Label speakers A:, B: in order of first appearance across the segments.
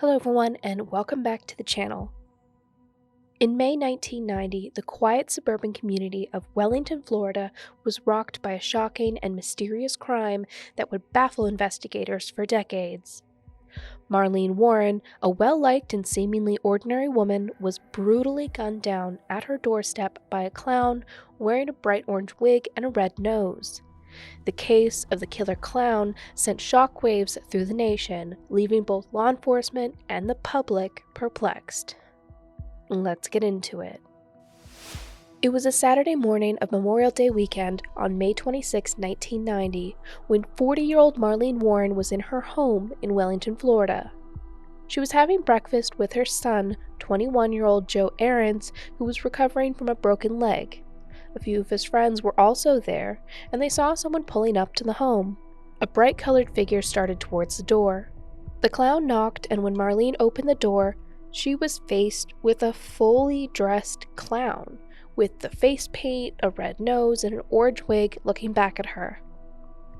A: Hello everyone and welcome back to the channel. In May 1990, the quiet suburban community of Wellington, Florida was rocked by a shocking and mysterious crime that would baffle investigators for decades. Marlene Warren, a well-liked and seemingly ordinary woman, was brutally gunned down at her doorstep by a clown wearing a bright orange wig and a red nose. The case of the killer clown sent shockwaves through the nation, leaving both law enforcement and the public perplexed. Let's get into it. It was a Saturday morning of Memorial Day weekend on May 26, 1990, when 40-year-old Marlene Warren was in her home in Wellington, Florida. She was having breakfast with her son, 21-year-old Joe Aarons, who was recovering from a broken leg. A few of his friends were also there, and they saw someone pulling up to the home. A bright-colored figure started towards the door. The clown knocked, and when Marlene opened the door, she was faced with a fully dressed clown, with the face paint, a red nose, and an orange wig looking back at her.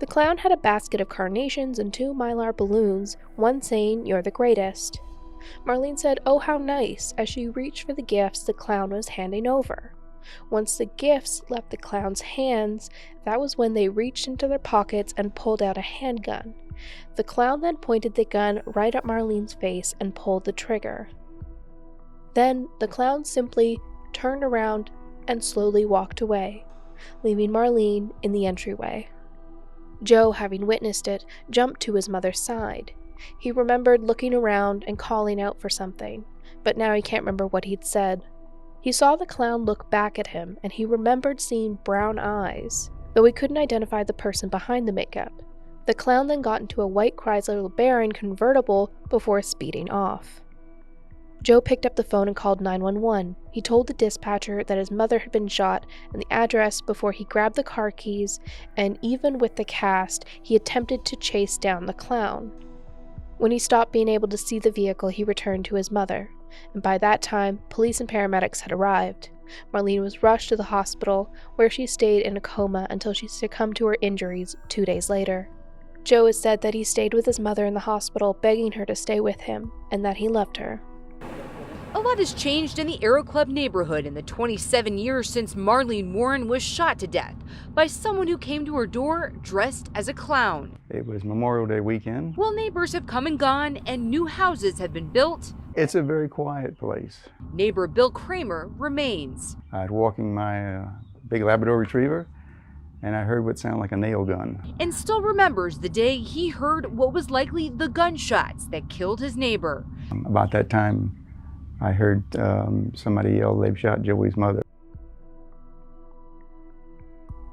A: The clown had a basket of carnations and 2 mylar balloons, one saying, "You're the greatest." Marlene said, "Oh, how nice," as she reached for the gifts the clown was handing over. Once the gifts left the clown's hands, that was when they reached into their pockets and pulled out a handgun. The clown then pointed the gun right at Marlene's face and pulled the trigger. Then the clown simply turned around and slowly walked away, leaving Marlene in the entryway. Joe, having witnessed it, jumped to his mother's side. He remembered looking around and calling out for something, but now he can't remember what he'd said. He saw the clown look back at him, and he remembered seeing brown eyes, though he couldn't identify the person behind the makeup. The clown then got into a white Chrysler LeBaron convertible before speeding off. Joe picked up the phone and called 911. He told the dispatcher that his mother had been shot and the address before he grabbed the car keys, and even with the cast, he attempted to chase down the clown. When he stopped being able to see the vehicle, he returned to his mother, and by that time, police and paramedics had arrived. Marlene was rushed to the hospital, where she stayed in a coma until she succumbed to her injuries 2 days later. Joe has said that he stayed with his mother in the hospital, begging her to stay with him, and that he loved her.
B: A lot has changed in the Aero Club neighborhood in the 27 years since Marlene Warren was shot to death by someone who came to her door dressed as a clown.
C: It was Memorial Day weekend.
B: While neighbors have come and gone and new houses have been built,
C: It's a very quiet place.
B: neighbor Bill Kramer remains.
C: I was walking my big Labrador Retriever, and I heard what sounded like a nail gun.
B: And still remembers the day he heard what was likely the gunshots that killed his neighbor.
C: About that time, I heard somebody yell, "They've shot Joey's mother."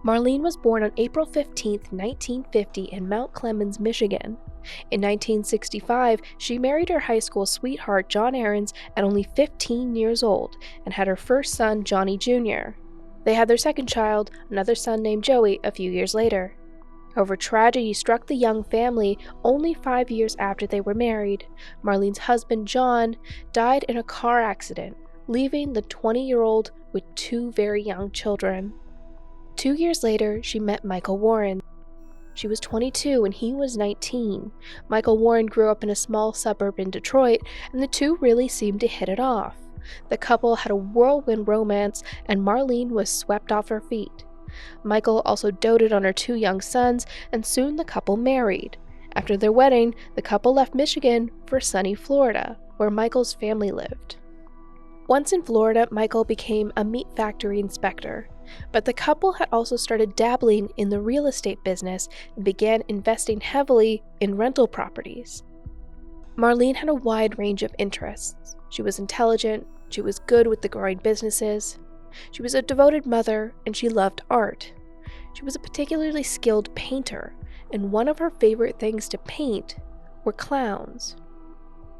A: Marlene was born on April 15, 1950 in Mount Clemens, Michigan. In 1965, she married her high school sweetheart John Aarons at only 15 years old and had her first son, Johnny Jr. They had their second child, another son named Joey, a few years later. However, tragedy struck the young family only 5 years after they were married. Marlene's husband, John, died in a car accident, leaving the 20-year-old with 2 very young children. 2 years later, she met Michael Warren. She was 22 and he was 19. Michael Warren grew up in a small suburb in Detroit, and the two really seemed to hit it off. The couple had a whirlwind romance, and Marlene was swept off her feet. Michael also doted on her 2 young sons, and soon the couple married. After their wedding, the couple left Michigan for sunny Florida, where Michael's family lived. Once in Florida, Michael became a meat factory inspector, but the couple had also started dabbling in the real estate business and began investing heavily in rental properties. Marlene had a wide range of interests. She was intelligent, she was good with the growing businesses, she was a devoted mother, and she loved art. She was a particularly skilled painter, and one of her favorite things to paint were clowns.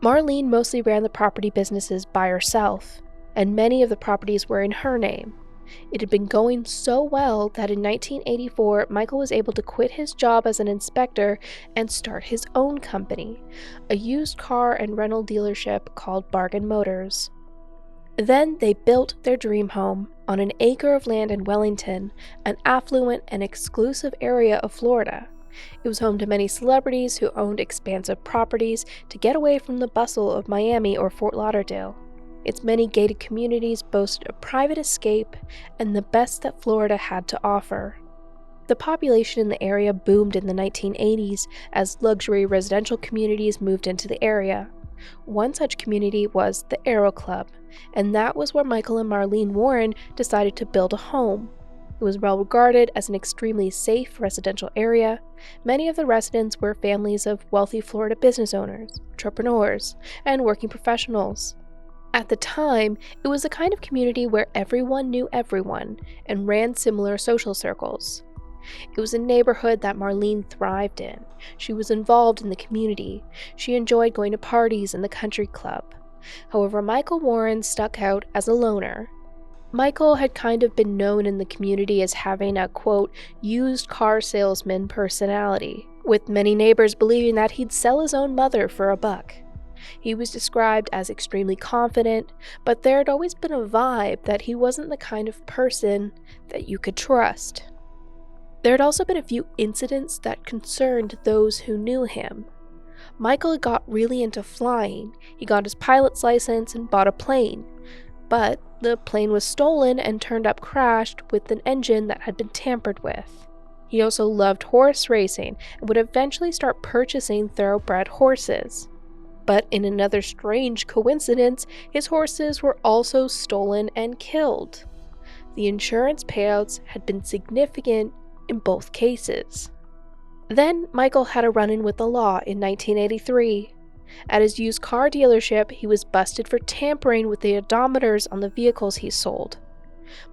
A: Marlene mostly ran the property businesses by herself, and many of the properties were in her name. It had been going so well that in 1984, Michael was able to quit his job as an inspector and start his own company, a used car and rental dealership called Bargain Motors. Then they built their dream home on an acre of land in Wellington, an affluent and exclusive area of Florida. It was home to many celebrities who owned expansive properties to get away from the bustle of Miami or Fort Lauderdale. Its many gated communities boasted a private escape and the best that Florida had to offer. The population in the area boomed in the 1980s as luxury residential communities moved into the area. One such community was the Aero Club, and that was where Michael and Marlene Warren decided to build a home. It was well regarded as an extremely safe residential area. Many of the residents were families of wealthy Florida business owners, entrepreneurs, and working professionals. At the time, it was a kind of community where everyone knew everyone and ran similar social circles. It was a neighborhood that Marlene thrived in. She was involved in the community. She enjoyed going to parties in the country club. However, Michael Warren stuck out as a loner. Michael had kind of been known in the community as having a, quote, used car salesman personality, with many neighbors believing that he'd sell his own mother for a buck. He was described as extremely confident, but there had always been a vibe that he wasn't the kind of person that you could trust. There had also been a few incidents that concerned those who knew him. Michael had got really into flying. He got his pilot's license and bought a plane. But the plane was stolen and turned up crashed with an engine that had been tampered with. He also loved horse racing and would eventually start purchasing thoroughbred horses. But in another strange coincidence, his horses were also stolen and killed. The insurance payouts had been significant in both cases. Then Michael had a run-in with the law in 1983. At his used car dealership, he was busted for tampering with the odometers on the vehicles he sold.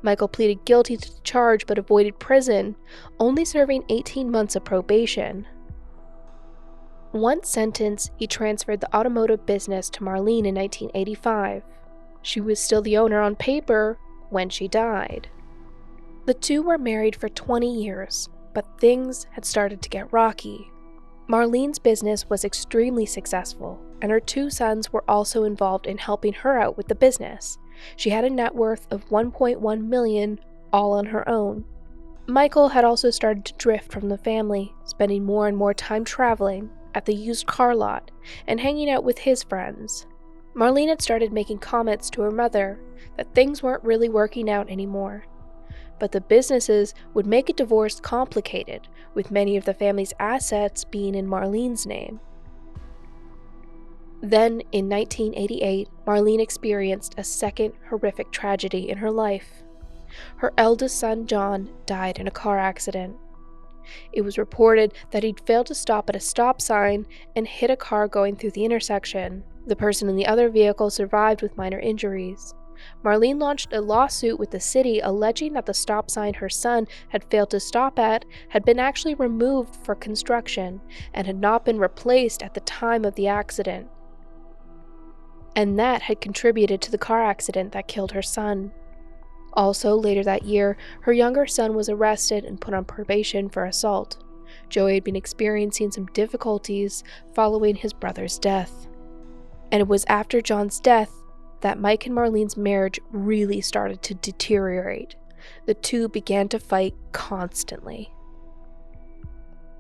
A: Michael pleaded guilty to the charge but avoided prison, only serving 18 months of probation. Once sentenced, he transferred the automotive business to Marlene in 1985. She was still the owner on paper when she died. The two were married for 20 years, but things had started to get rocky. Marlene's business was extremely successful, and her two sons were also involved in helping her out with the business. She had a net worth of $1.1 million, all on her own. Michael had also started to drift from the family, spending more and more time traveling, at the used car lot, and hanging out with his friends. Marlene had started making comments to her mother that things weren't really working out anymore. But the businesses would make a divorce complicated, with many of the family's assets being in Marlene's name. Then, in 1988, Marlene experienced a second horrific tragedy in her life. Her eldest son, John, died in a car accident. It was reported that he'd failed to stop at a stop sign and hit a car going through the intersection. The person in the other vehicle survived with minor injuries. Marlene launched a lawsuit with the city alleging that the stop sign her son had failed to stop at had been actually removed for construction and had not been replaced at the time of the accident. And that had contributed to the car accident that killed her son. Also, later that year, her younger son was arrested and put on probation for assault. Joey had been experiencing some difficulties following his brother's death. And it was after John's death that Mike and Marlene's marriage really started to deteriorate. The two began to fight constantly.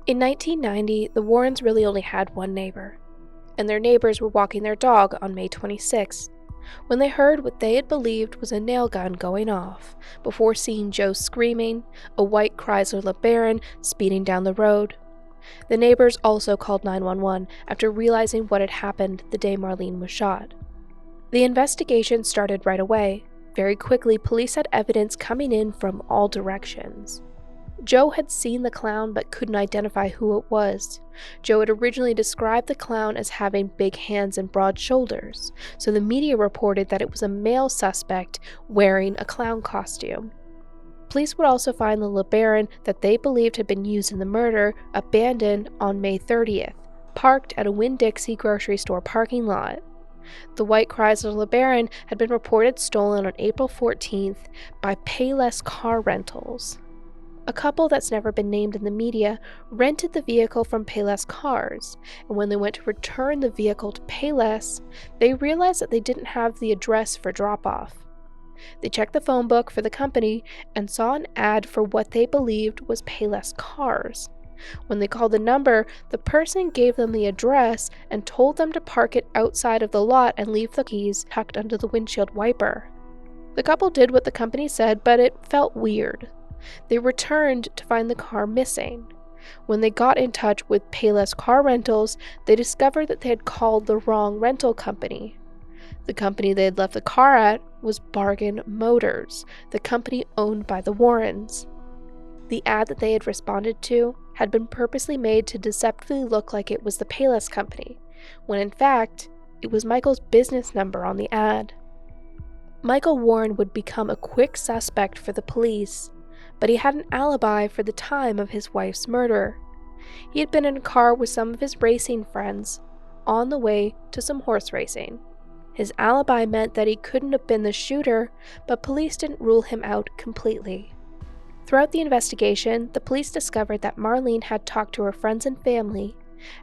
A: In 1990, the Warrens really only had one neighbor, and their neighbors were walking their dog on May 26th, when they heard what they had believed was a nail gun going off, before seeing Joe screaming, a white Chrysler LeBaron speeding down the road. The neighbors also called 911 after realizing what had happened the day Marlene was shot. The investigation started right away. Very quickly, police had evidence coming in from all directions. Joe had seen the clown but couldn't identify who it was. Joe had originally described the clown as having big hands and broad shoulders, so the media reported that it was a male suspect wearing a clown costume. Police would also find the LeBaron that they believed had been used in the murder abandoned on May 30th, parked at a Winn-Dixie grocery store parking lot. The white Chrysler LeBaron had been reported stolen on April 14th by Payless Car Rentals. A couple that's never been named in the media rented the vehicle from Payless Cars, and when they went to return the vehicle to Payless, they realized that they didn't have the address for drop-off. They checked the phone book for the company and saw an ad for what they believed was Payless Cars. When they called the number, the person gave them the address and told them to park it outside of the lot and leave the keys tucked under the windshield wiper. The couple did what the company said, but it felt weird. They returned to find the car missing. When they got in touch with Payless Car Rentals, they discovered that they had called the wrong rental company. The company they had left the car at was Bargain Motors, the company owned by the Warrens. The ad that they had responded to had been purposely made to deceptively look like it was the Payless company, when in fact, it was Michael's business number on the ad. Michael Warren would become a quick suspect for the police, but he had an alibi for the time of his wife's murder. He had been in a car with some of his racing friends on the way to some horse racing. His alibi meant that he couldn't have been the shooter, but police didn't rule him out completely. Throughout the investigation, the police discovered that Marlene had talked to her friends and family,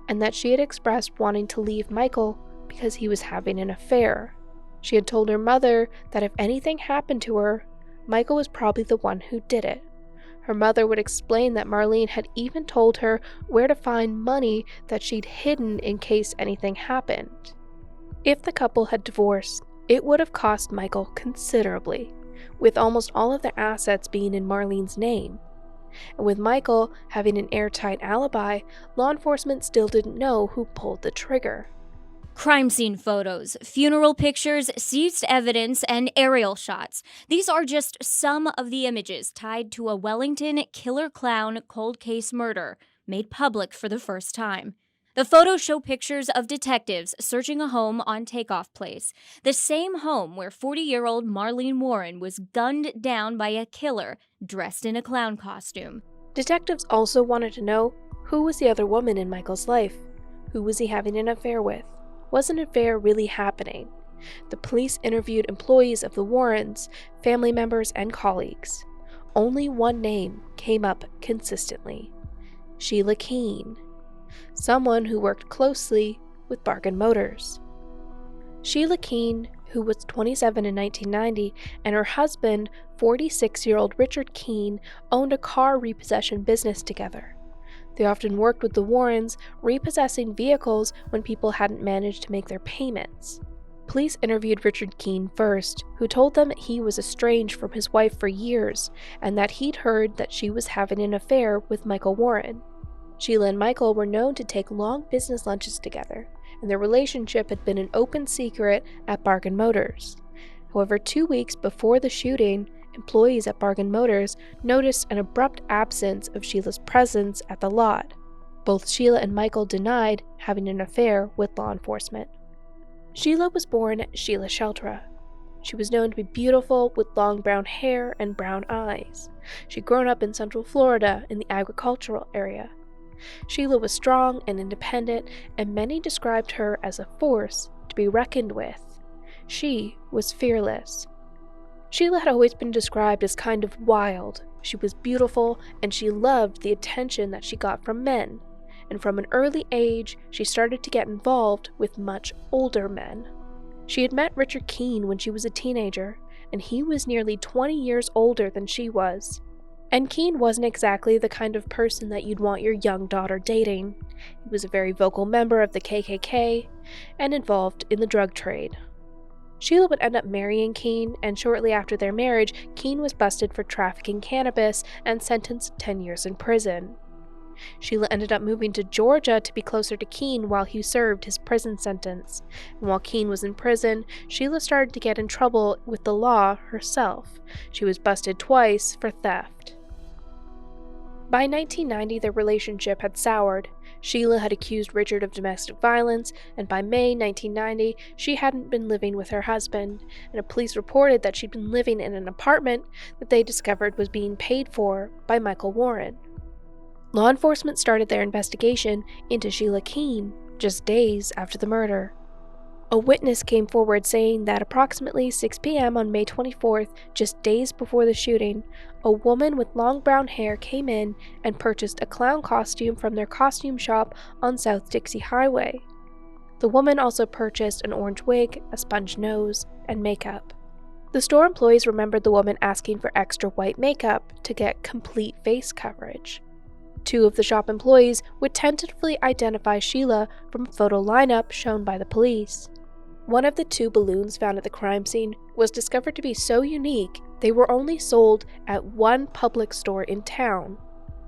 A: and that she had expressed wanting to leave Michael because he was having an affair. She had told her mother that if anything happened to her, Michael was probably the one who did it. Her mother would explain that Marlene had even told her where to find money that she'd hidden in case anything happened. If the couple had divorced, it would have cost Michael considerably, with almost all of their assets being in Marlene's name. And with Michael having an airtight alibi, law enforcement still didn't know who pulled the trigger.
D: Crime scene photos, funeral pictures, seized evidence, and aerial shots. These are just some of the images tied to a Wellington killer clown cold case murder made public for the first time. The photos show pictures of detectives searching a home on Takeoff Place, the same home where 40-year-old Marlene Warren was gunned down by a killer dressed in a clown costume.
A: Detectives also wanted to know who was the other woman in Michael's life. Who was he having an affair with? Was an affair really happening? The police interviewed employees of the Warrens, family members, and colleagues. Only one name came up consistently: Sheila Keen, someone who worked closely with Bargain Motors. Sheila Keen, who was 27 in 1990, and her husband, 46-year-old Richard Keen, owned a car repossession business together. They often worked with the Warrens, repossessing vehicles when people hadn't managed to make their payments. Police interviewed Richard Keen first, who told them that he was estranged from his wife for years, and that he'd heard that she was having an affair with Michael Warren. Sheila and Michael were known to take long business lunches together, and their relationship had been an open secret at Bargain Motors. However, 2 weeks before the shooting, employees at Bargain Motors noticed an abrupt absence of Sheila's presence at the lot. Both Sheila and Michael denied having an affair with law enforcement. Sheila was born Sheila Sheltra. She was known to be beautiful with long brown hair and brown eyes. She'd grown up in Central Florida in the agricultural area. Sheila was strong and independent, and many described her as a force to be reckoned with. She was fearless. Sheila had always been described as kind of wild. She was beautiful, and she loved the attention that she got from men. And from an early age, she started to get involved with much older men. She had met Richard Keen when she was a teenager, and he was nearly 20 years older than she was. And Keen wasn't exactly the kind of person that you'd want your young daughter dating. He was a very vocal member of the KKK and involved in the drug trade. Sheila would end up marrying Keen, and shortly after their marriage, Keen was busted for trafficking cannabis and sentenced to 10 years in prison. Sheila ended up moving to Georgia to be closer to Keen while he served his prison sentence. And while Keen was in prison, Sheila started to get in trouble with the law herself. She was busted twice for theft. By 1990, their relationship had soured. Sheila had accused Richard of domestic violence, and by May 1990, she hadn't been living with her husband, and police reported that she'd been living in an apartment that they discovered was being paid for by Michael Warren. Law enforcement started their investigation into Sheila Keen just days after the murder. A witness came forward saying that approximately 6 p.m. on May 24th, just days before the shooting, a woman with long brown hair came in and purchased a clown costume from their costume shop on South Dixie Highway. The woman also purchased an orange wig, a sponge nose, and makeup. The store employees remembered the woman asking for extra white makeup to get complete face coverage. 2 of the shop employees would tentatively identify Sheila from a photo lineup shown by the police. One of the 2 balloons found at the crime scene was discovered to be so unique they were only sold at one public store in town.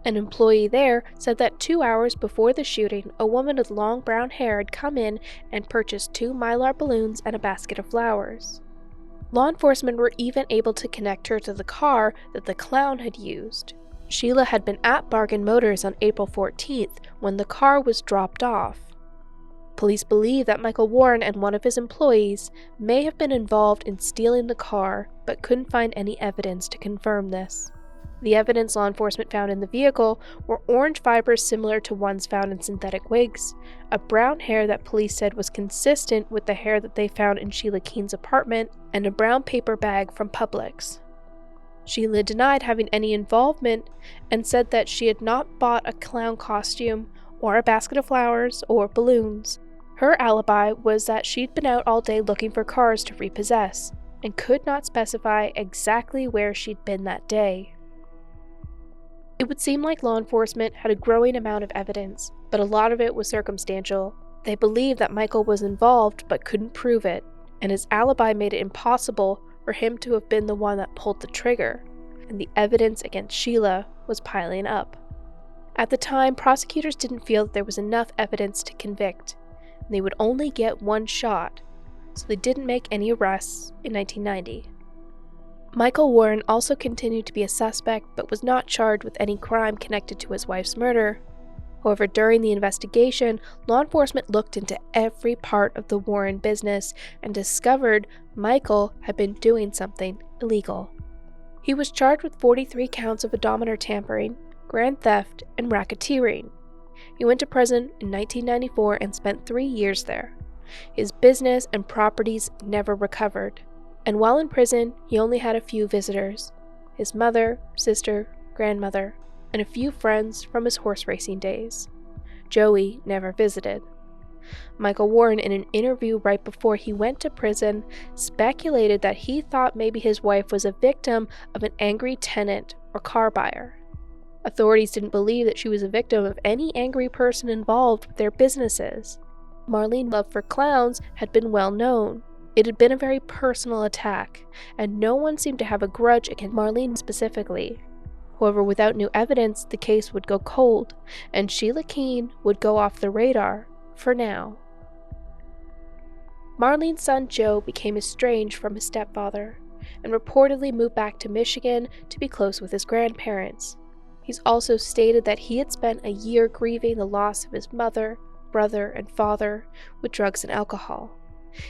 A: An employee there said that 2 hours before the shooting, a woman with long brown hair had come in and purchased 2 Mylar balloons and a basket of flowers. Law enforcement were even able to connect her to the car that the clown had used. Sheila had been at Bargain Motors on April 14th when the car was dropped off. Police believe that Michael Warren and one of his employees may have been involved in stealing the car, but couldn't find any evidence to confirm this. The evidence law enforcement found in the vehicle were orange fibers similar to ones found in synthetic wigs, a brown hair that police said was consistent with the hair that they found in Sheila Keen's apartment, and a brown paper bag from Publix. Sheila denied having any involvement and said that she had not bought a clown costume or a basket of flowers or balloons. Her alibi was that she'd been out all day looking for cars to repossess and could not specify exactly where she'd been that day. It would seem like law enforcement had a growing amount of evidence, but a lot of it was circumstantial. They believed that Michael was involved but couldn't prove it, and his alibi made it impossible for him to have been the one that pulled the trigger, and the evidence against Sheila was piling up. At the time, prosecutors didn't feel that there was enough evidence to convict, and they would only get one shot, so they didn't make any arrests in 1990. Michael Warren also continued to be a suspect but was not charged with any crime connected to his wife's murder. However, during the investigation, law enforcement looked into every part of the Warren business and discovered Michael had been doing something illegal. He was charged with 43 counts of odometer tampering, grand theft, and racketeering. He went to prison in 1994 and spent 3 years there. His business and properties never recovered, and while in prison, he only had a few visitors: his mother, sister, grandmother, and a few friends from his horse racing days. Joey never visited. Michael Warren, in an interview right before he went to prison, speculated that he thought maybe his wife was a victim of an angry tenant or car buyer. Authorities didn't believe that she was a victim of any angry person involved with their businesses. Marlene's love for clowns had been well known. It had been a very personal attack, and no one seemed to have a grudge against Marlene specifically. However, without new evidence, the case would go cold, and Sheila Keen would go off the radar for now. Marlene's son Joe became estranged from his stepfather, and reportedly moved back to Michigan to be close with his grandparents. He's also stated that he had spent a year grieving the loss of his mother, brother, and father with drugs and alcohol.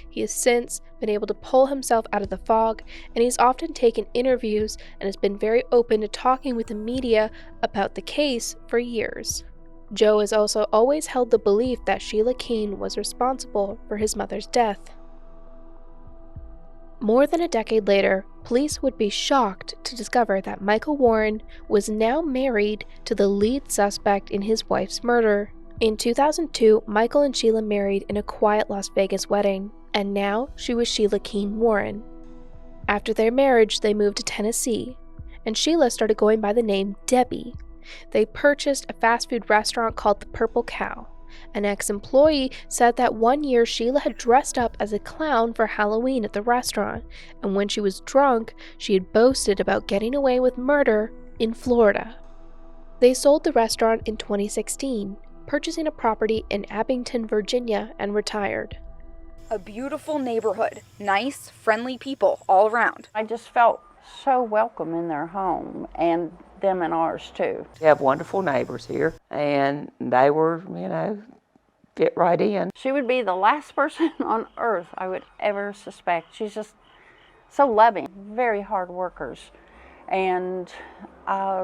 A: He has since been able to pull himself out of the fog, and he's often taken interviews and has been very open to talking with the media about the case for years. Joe has also always held the belief that Sheila Keen was responsible for his mother's death. More than a decade later, police would be shocked to discover that Michael Warren was now married to the lead suspect in his wife's murder. In 2002, Michael and Sheila married in a quiet Las Vegas wedding, and now she was Sheila Keen Warren. After their marriage, they moved to Tennessee, and Sheila started going by the name Debbie. They purchased a fast food restaurant called the Purple Cow. An ex-employee said that one year Sheila had dressed up as a clown for Halloween at the restaurant, and when she was drunk, she had boasted about getting away with murder in Florida. They sold the restaurant in 2016, purchasing a property in Abington, Virginia, and retired.
E: A beautiful neighborhood, nice, friendly people all around.
F: I just felt so welcome in their home, and them and ours too.
G: We have wonderful neighbors here, and they were, fit right in.
F: She would be the last person on earth I would ever suspect. She's just so loving, very hard workers, and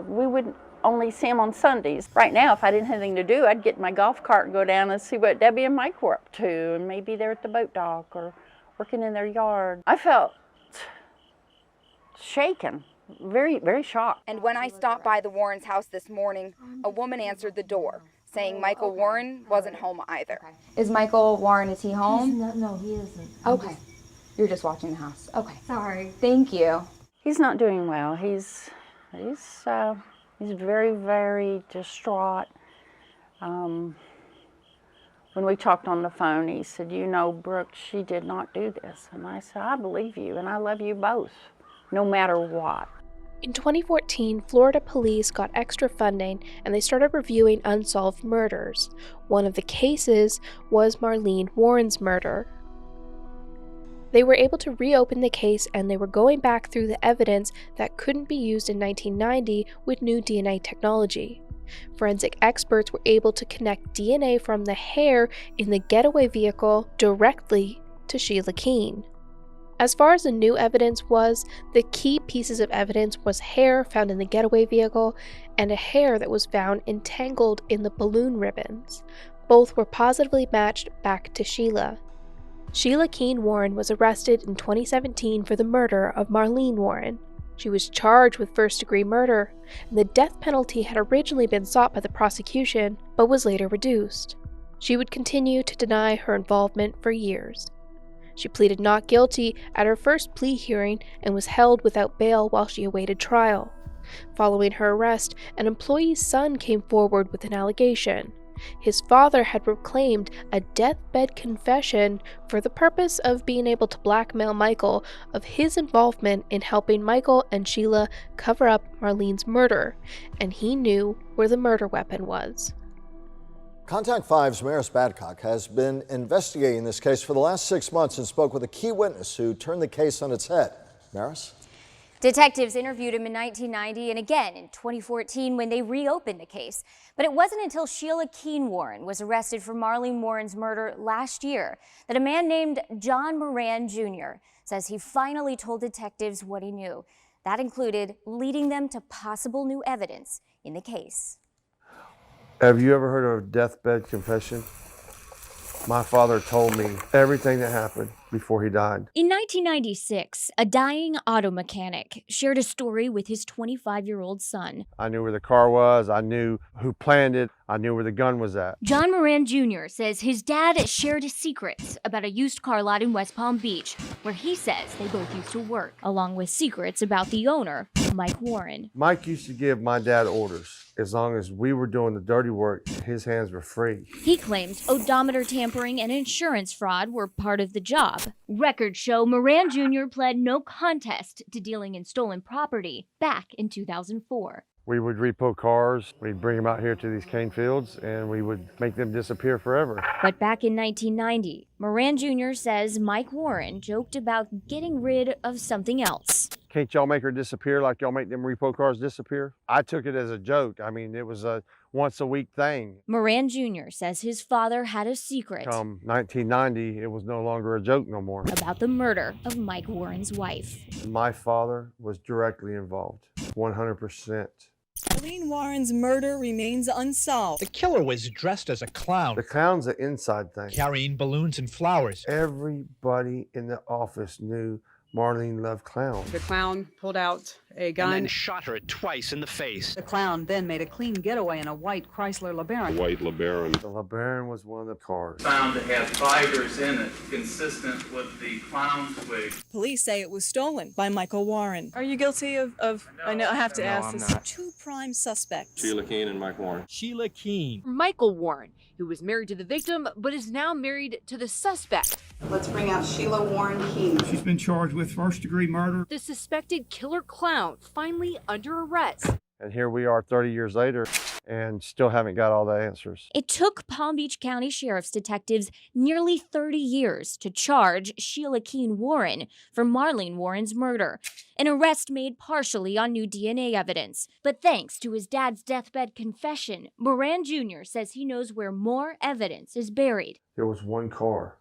F: we would only see them on Sundays. Right now, if I didn't have anything to do, I'd get in my golf cart and go down and see what Debbie and Mike were up to, and maybe they're at the boat dock or working in their yard. I felt shaken, very, very shocked.
E: And when I stopped by the Warrens' house this morning, a woman answered the door, saying Michael Warren wasn't home either.
H: Is Michael Warren, is he home?
I: No, he isn't.
H: Okay. You're just watching the house. Okay.
I: Sorry.
H: Thank you.
F: He's not doing well. He's He's very, very distraught. When we talked on the phone, he said, "You know, Brooke, she did not do this." And I said, "I believe you, and I love you both, no matter what."
A: In 2014, Florida police got extra funding and they started reviewing unsolved murders. One of the cases was Marlene Warren's murder. They were able to reopen the case and they were going back through the evidence that couldn't be used in 1990 with new DNA technology. Forensic experts were able to connect DNA from the hair in the getaway vehicle directly to Sheila Keen. As far as the new evidence was, the key pieces of evidence was hair found in the getaway vehicle and a hair that was found entangled in the balloon ribbons. Both were positively matched back to Sheila. Sheila Keen Warren was arrested in 2017 for the murder of Marlene Warren. She was charged with first-degree murder, and the death penalty had originally been sought by the prosecution, but was later reduced. She would continue to deny her involvement for years. She pleaded not guilty at her first plea hearing and was held without bail while she awaited trial. Following her arrest, an employee's son came forward with an allegation. His father had proclaimed a deathbed confession for the purpose of being able to blackmail Michael of his involvement in helping Michael and Sheila cover up Marlene's murder, and he knew where the murder weapon was.
I: Contact 5's Maris Badcock has been investigating this case for the last 6 months and spoke with a key witness who turned the case on its head. Maris?
D: Detectives interviewed him in 1990 and again in 2014 when they reopened the case. But it wasn't until Sheila Keen Warren was arrested for Marlene Warren's murder last year that a man named John Moran Jr. says he finally told detectives what he knew. That included leading them to possible new evidence in the case.
J: Have you ever heard of a deathbed confession? My father told me everything that happened before he died.
D: In 1996, a dying auto mechanic shared a story with his 25-year-old son.
J: I knew where the car was. I knew who planned it. I knew where the gun was at.
D: John Moran Jr. says his dad shared secrets about a used car lot in West Palm Beach, where he says they both used to work, along with secrets about the owner, Mike Warren.
J: Mike used to give my dad orders. As long as we were doing the dirty work, his hands were free.
D: He claims odometer tampering and insurance fraud were part of the job. Records show Moran Jr. pled no contest to dealing in stolen property back in 2004.
J: We would repo cars, we'd bring them out here to these cane fields, and we would make them disappear forever.
D: But back in 1990, Moran Jr. says Mike Warren joked about getting rid of something else.
J: Can't y'all make her disappear like y'all make them repo cars disappear? I took it as a joke. I mean, it was a once-a-week thing.
D: Moran Jr. says his father had a secret.
J: Come 1990, it was no longer a joke no more.
D: About the murder of Mike Warren's wife.
J: My father was directly involved, 100%.
K: Marlene Warren's murder remains unsolved.
L: The killer was dressed as a clown.
J: The clown's an inside thing.
L: Carrying balloons and flowers.
J: Everybody in the office knew Marlene loved clowns.
K: The clown pulled out a gun
L: and then shot her twice in the face.
K: The clown then made a clean getaway in a white Chrysler LeBaron.
M: White LeBaron.
J: The LeBaron was one of the cars.
N: Found to have fibers in it consistent with the clown's wig.
K: Police say it was stolen by Michael Warren. Are you guilty of I know I have to ask this.
M: Not.
K: Two prime suspects.
M: Sheila Keen and Mike Warren.
L: Sheila Keen.
B: Michael Warren, who was married to the victim but is now married to the suspect.
K: Let's bring out Sheila Warren Keen.
O: She's been charged with first-degree murder.
B: The suspected killer clown finally under arrest.
J: And here we are 30 years later and still haven't got all the answers.
D: It took Palm Beach County Sheriff's detectives nearly 30 years to charge Sheila Keen Warren for Marlene Warren's murder, an arrest made partially on new DNA evidence. But thanks to his dad's deathbed confession, Moran Jr. says he knows where more evidence is buried.
J: There was one car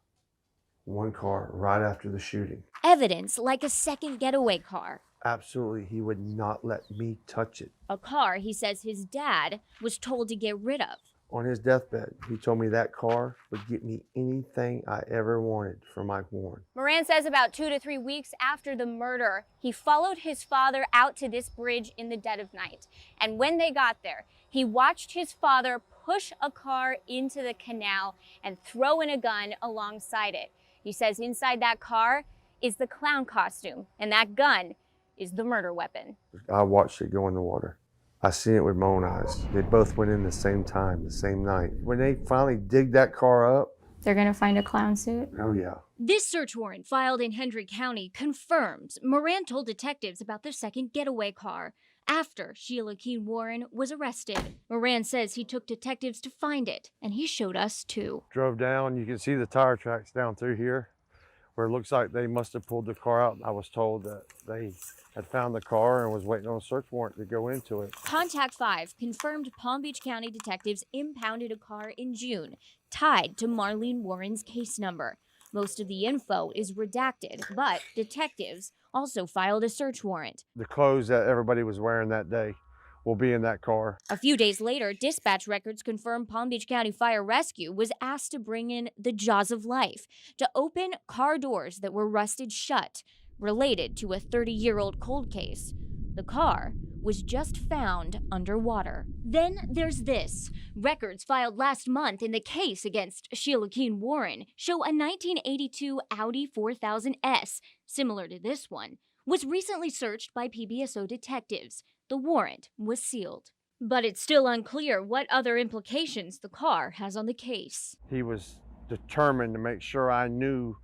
J: right after the shooting.
D: Evidence like a second getaway car.
J: Absolutely, he would not let me touch it.
D: A car he says his dad was told to get rid of.
J: On his deathbed, he told me that car would get me anything I ever wanted from Mike Warren.
D: Moran says about 2 to 3 weeks after the murder, he followed his father out to this bridge in the dead of night. And when they got there, he watched his father push a car into the canal and throw in a gun alongside it. He says inside that car is the clown costume, and that gun is the murder weapon.
J: I watched it go in the water. I seen it with my own eyes. They both went in the same time, the same night. When they finally dig that car up,
H: They're gonna find a clown suit?
J: oh yeah.
D: This search warrant filed in Hendry County confirms Moran told detectives about the second getaway car after Sheila Keen Warren was arrested. Moran says he took detectives to find it, and he showed us too.
J: Drove down, you can see the tire tracks down through here, where it looks like they must have pulled the car out. I was told that they had found the car and was waiting on a search warrant to go into it.
D: Contact 5 confirmed Palm Beach County detectives impounded a car in June, tied to Marlene Warren's case number. Most of the info is redacted, but detectives also filed a search warrant.
J: The clothes that everybody was wearing that day will be in that car.
D: A few days later, dispatch records confirmed Palm Beach County Fire Rescue was asked to bring in the jaws of life to open car doors that were rusted shut, related to a 30-year-old cold case. The car was just found underwater. Then there's this. Records filed last month in the case against Sheila Keen Warren show a 1982 Audi 4000S, similar to this one, was recently searched by PBSO detectives. The warrant was sealed. But it's still unclear what other implications the car has on the case.
J: He was determined to make sure I knew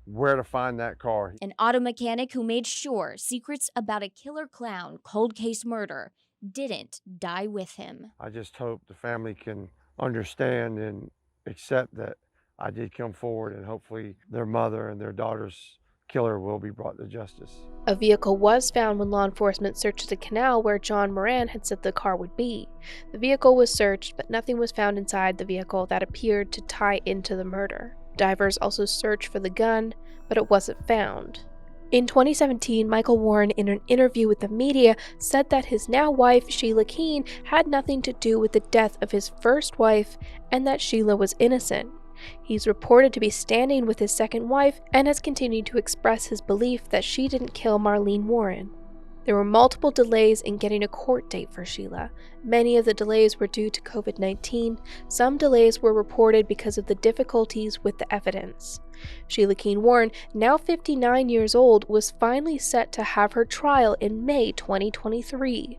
J: where to find that car.
D: An auto mechanic who made sure secrets about a killer clown cold case murder didn't die with him.
J: I just hope the family can understand and accept that I did come forward, and hopefully their mother and their daughter's killer will be brought to justice.
A: A vehicle was found when law enforcement searched the canal where John Moran had said the car would be. The vehicle was searched, but nothing was found inside the vehicle that appeared to tie into the murder. Divers also searched for the gun, but it wasn't found. In 2017, Michael Warren, in an interview with the media, said that his now wife, Sheila Keen, had nothing to do with the death of his first wife and that Sheila was innocent. He's reported to be standing with his second wife and has continued to express his belief that she didn't kill Marlene Warren. There were multiple delays in getting a court date for Sheila. Many of the delays were due to COVID-19. Some delays were reported because of the difficulties with the evidence. Sheila Keen Warren, now 59 years old, was finally set to have her trial in May 2023.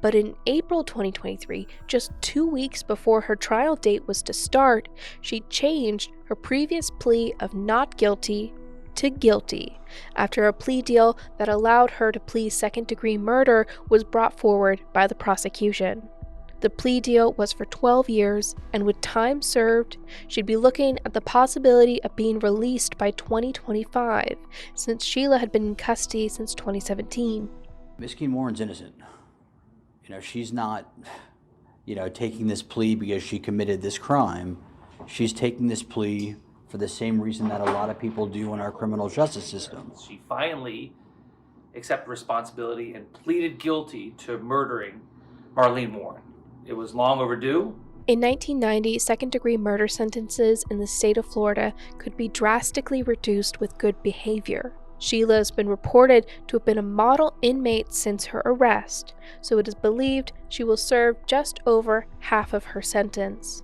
A: But in April 2023, just 2 weeks before her trial date was to start, she changed her previous plea of not guilty to guilty after a plea deal that allowed her to plead second-degree murder was brought forward by the prosecution. The plea deal was for 12 years, and with time served, she'd be looking at the possibility of being released by 2025, since Sheila had been in custody since 2017.
M: Miss Keen Warren's innocent. You know, she's not, taking this plea because she committed this crime. She's taking this plea for the same reason that a lot of people do in our criminal justice system.
P: She finally accepted responsibility and pleaded guilty to murdering Marlene Warren. It was long overdue.
A: In 1990, second-degree murder sentences in the state of Florida could be drastically reduced with good behavior. Sheila has been reported to have been a model inmate since her arrest, so it is believed she will serve just over half of her sentence.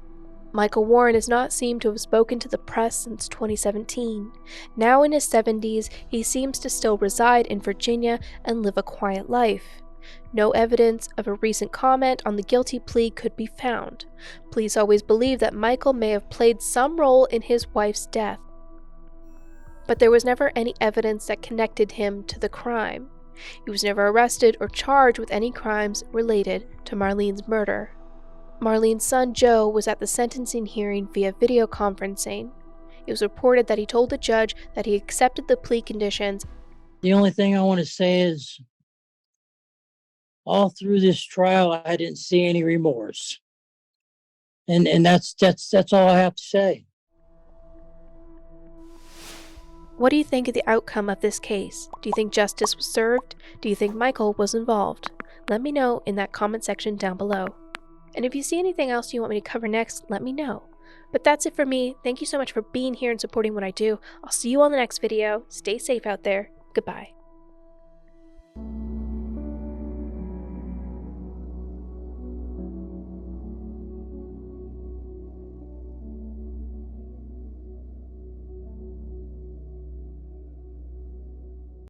A: Michael Warren has not seemed to have spoken to the press since 2017. Now in his 70s, he seems to still reside in Virginia and live a quiet life. No evidence of a recent comment on the guilty plea could be found. Police always believe that Michael may have played some role in his wife's death, but there was never any evidence that connected him to the crime. He was never arrested or charged with any crimes related to Marlene's murder. Marlene's son Joe was at the sentencing hearing via video conferencing. It was reported that he told the judge that he accepted the plea conditions.
Q: The only thing I want to say is, all through this trial, I didn't see any remorse. And that's all I have to say.
A: What do you think of the outcome of this case? Do you think justice was served? Do you think Michael was involved? Let me know in that comment section down below. And if you see anything else you want me to cover next, let me know. But that's it for me. Thank you so much for being here and supporting what I do. I'll see you on the next video. Stay safe out there. Goodbye.